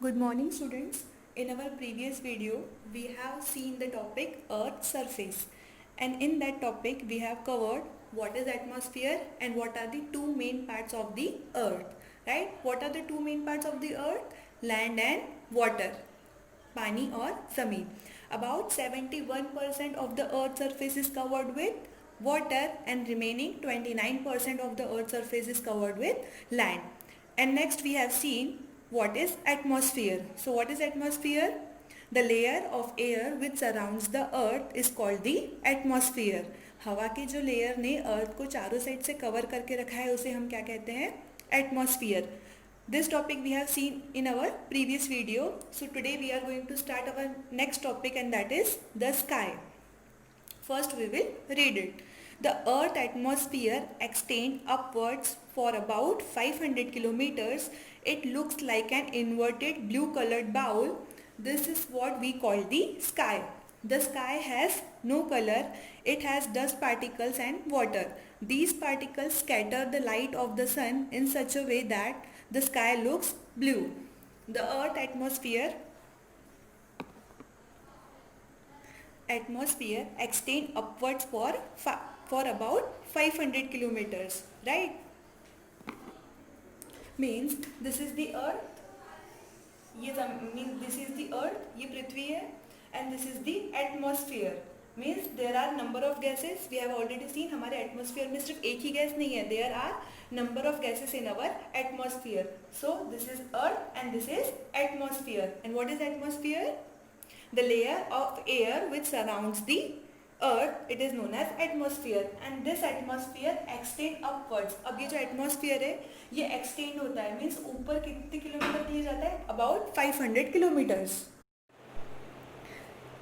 Good morning students. In our previous video, we have seen the topic Earth surface, and in that topic we have covered what is atmosphere and what are the two main parts of the Earth, right? What are the two main parts of the Earth? Land and water, पानी और ज़मीन. About 71% of the Earth surface is covered with water and remaining 29% of the Earth surface is covered with land. And next we have seen what is atmosphere. So what is atmosphere? The layer of air which surrounds the earth is called the atmosphere. हवा के जो layer ने अर्थ को चारों side से cover करके रखा है उसे हम क्या कहते हैं? Atmosphere. This topic we have seen in our previous video. So today we are going to start our next topic, and that is the sky. First we will read it. The earth atmosphere extends upwards for about 500 kilometers. It looks like an inverted blue colored bowl. This is what we call the sky. The sky has no color. It has dust particles and water. These particles scatter the light of the sun in such a way that the sky looks blue. The earth atmosphere extend upwards for about 500 kilometers, right? Means this is the earth, this is the earth, ये पृथ्वी है, and this is the atmosphere. Means there are number of gases. We have already seen हमारे atmosphere में सिर्फ एक ही gas नहीं है. There are number of gases in our atmosphere. So this is earth and this is atmosphere. And what is atmosphere? The layer of air which surrounds the earth, it is known as atmosphere, and this atmosphere extend upwards. अब ये जो atmosphere है ये extend होता है, means ऊपर कितने kilometre के लिए जाता है? About 500 kilometers.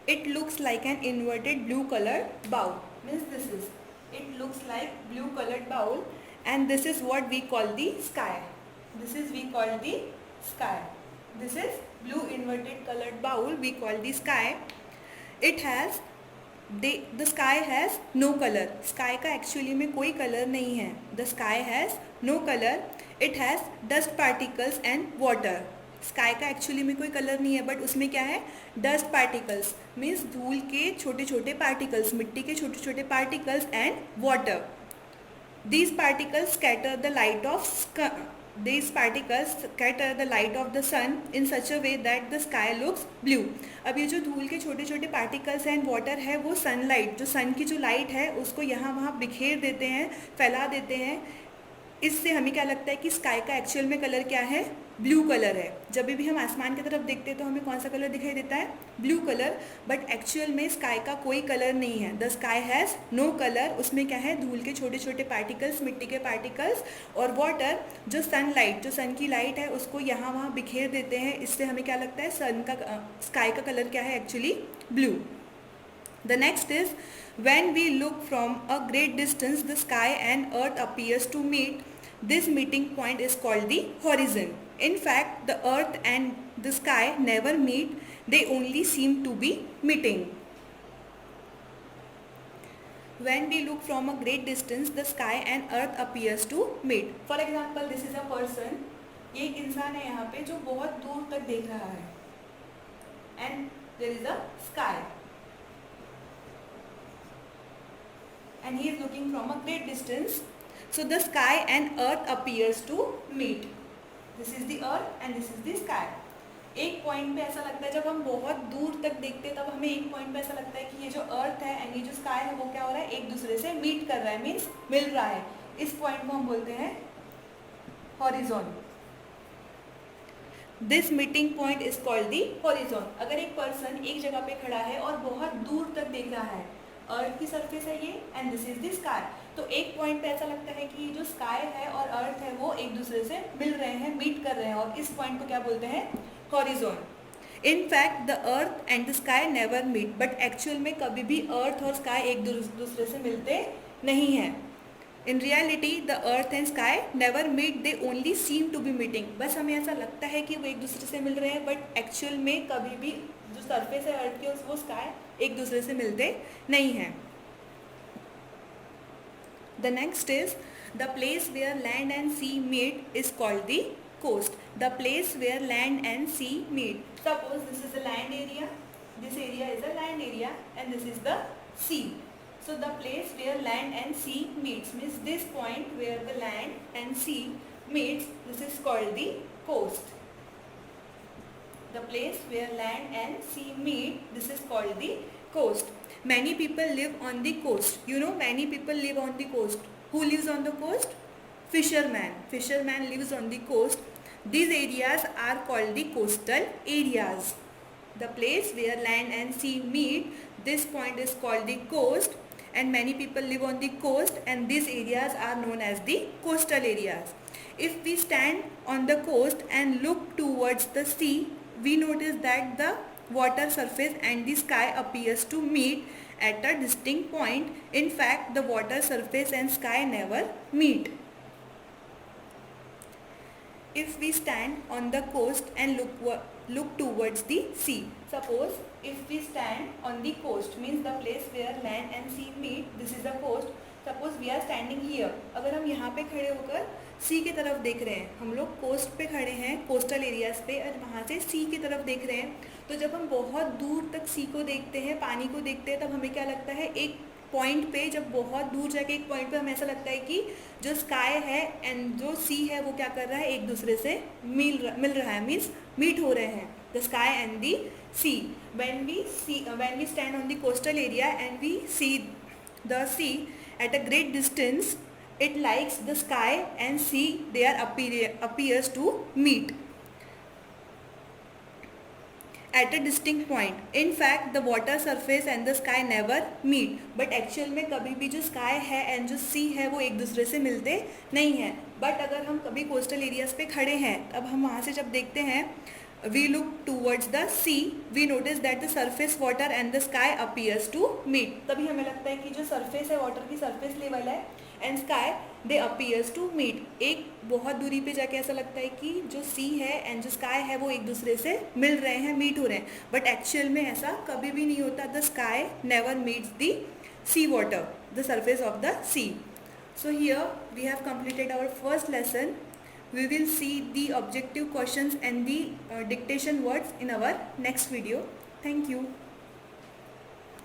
It looks like an inverted blue colored bowl. Means this is, it looks like blue colored bowl, and this is what we call the sky. This is we call the sky. This is blue inverted colored bowl, we call the sky. It has the sky has no color. Sky का actually में कोई color नहीं है. The sky has no color. It has dust particles and water. Sky का actually में कोई color नहीं है, but उसमें क्या है? Dust particles means धूल के छोटे छोटे particles, मिट्टी के छोटे छोटे particles and water. These particles scatter the light of the sun in such a way that the sky looks blue. अब ये जो धूल के छोटे छोटे पार्टिकल्स एंड वाटर है वो सनलाइट, जो सन की जो लाइट है उसको यहाँ वहाँ बिखेर देते हैं, फैला देते हैं. इससे हमें क्या लगता है कि स्काई का एक्चुअल में कलर क्या है? ब्लू कलर है. जब भी हम आसमान की तरफ देखते हैं तो हमें कौन सा कलर दिखाई देता है? Blue colour. बट एक्चुअल में स्काई का कोई कलर नहीं है. The sky has no colour. उसमें क्या है? धूल के छोटे छोटे पार्टिकल्स, मिट्टी के पार्टिकल्स और वाटर, जो सनलाइट, जो सन की लाइट है उसको यहाँ वहाँ बिखेर देते हैं. इससे हमें क्या लगता है? स्काई का कलर क्या है? Actually blue. The next is, when we look from a great distance, the sky and earth appears to meet. This meeting point is called the horizon. In fact, the earth and the sky never meet. They only seem to be meeting. When we look from a great distance, the sky and earth appears to meet. For example, this is a person. ये एक इंसान है यहाँ पे जो बहुत दूर तक देख रहा है. And there is a sky. And he is looking from a great distance. So the sky and earth appears to meet. This is the earth and this is the sky. एक पॉइंट पे ऐसा लगता है, जब हम बहुत दूर तक देखते हैं तब हमें एक पॉइंट पे ऐसा लगता है कि ये जो अर्थ है एंड ये जो स्काई है वो क्या हो रहा है? एक दूसरे से मीट कर रहा है, मीन्स मिल रहा है. इस पॉइंट को हम बोलते हैं horizon. This meeting point is called the horizon. अगर एक पर्सन एक जगह पे खड़ा है और बहुत दूर तक देख रहा है, अर्थ की सरफेस है ये and this is the sky, तो एक पॉइंट पे ऐसा लगता है कि जो स्काई है और अर्थ है वो एक दूसरे से मिल रहे हैं, मीट कर रहे हैं, और इस पॉइंट को क्या बोलते हैं? Horizon. In fact the earth and the sky never meet. But actual में कभी भी अर्थ और स्काई एक दूसरे से मिलते नहीं हैं. In reality the earth and sky never meet. They only seem to be meeting. बस हमें ऐसा लगता है कि वो एक दूसरे से मिल रहे हैं, बट एक्चुअल में कभी भी जो सरफेस है अर्थ की वो स्काई एक दूसरे से मिलते नहीं हैं. The next is, the place where land and sea meet is called the coast, the place where land and sea meet. Suppose this is a land area, this area is a land area and this is the sea. So the place where land and sea meets means this point where the land and sea meets, this is called the coast. The place where land and sea meet, this is called the coast. Many people live on the coast. You know, many people live on the coast. Who lives on the coast? Fisherman. Fisherman lives on the coast. These areas are called the coastal areas. The place where land and sea meet, this point is called the coast, and many people live on the coast, and these areas are known as the coastal areas. If we stand on the coast and look towards the sea, we notice that the water surface and the sky appears to meet at a distinct point. In fact, the water surface and sky never meet. If we stand on the coast and look towards the sea, suppose if we stand on the coast means the place where land and sea meet, this is the coast. Suppose we are standing here. अगर हम यहाँ पे खड़े होकर सी की तरफ देख रहे हैं, हम लोग कोस्ट पे खड़े हैं, कोस्टल एरियाज पे, और वहाँ से सी की तरफ देख रहे हैं, तो जब हम बहुत दूर तक सी को देखते हैं, पानी को देखते हैं, तब हमें क्या लगता है, एक पॉइंट पे, जब बहुत दूर जाके एक पॉइंट पे हमें ऐसा लगता है कि जो स्काई है एंड जो सी है वो क्या कर रहा है, एक दूसरे से मिल रहा है, मीन्स मीट हो रहे हैं, the sky and the sea. when we stand on the coastal area and we see the sea at a great distance, it likes the sky and sea, they are appears to meet at a distinct point. In fact, the water surface and the sky never meet. But actual में कभी भी जो sky है and जो sea है वो एक दूसरे से मिलते नहीं हैं. But अगर हम कभी coastal areas पे खड़े हैं, तब हम वहाँ से जब देखते हैं, we look towards the sea, we notice that the surface water and the sky appears to meet. तभी हमें लगता है कि जो surface है, water की surface level है, and sky they appears to meet. एक बहुत दूरी पे जाके ऐसा लगता है कि जो sea है and जो sky है वो एक दूसरे से मिल रहे हैं, meet हो रहे हैं. But actual में ऐसा कभी भी नहीं होता. The sky never meets the sea water, the surface of the sea. So here we have completed our first lesson. We will see the objective questions and the dictation words in our next video. Thank you.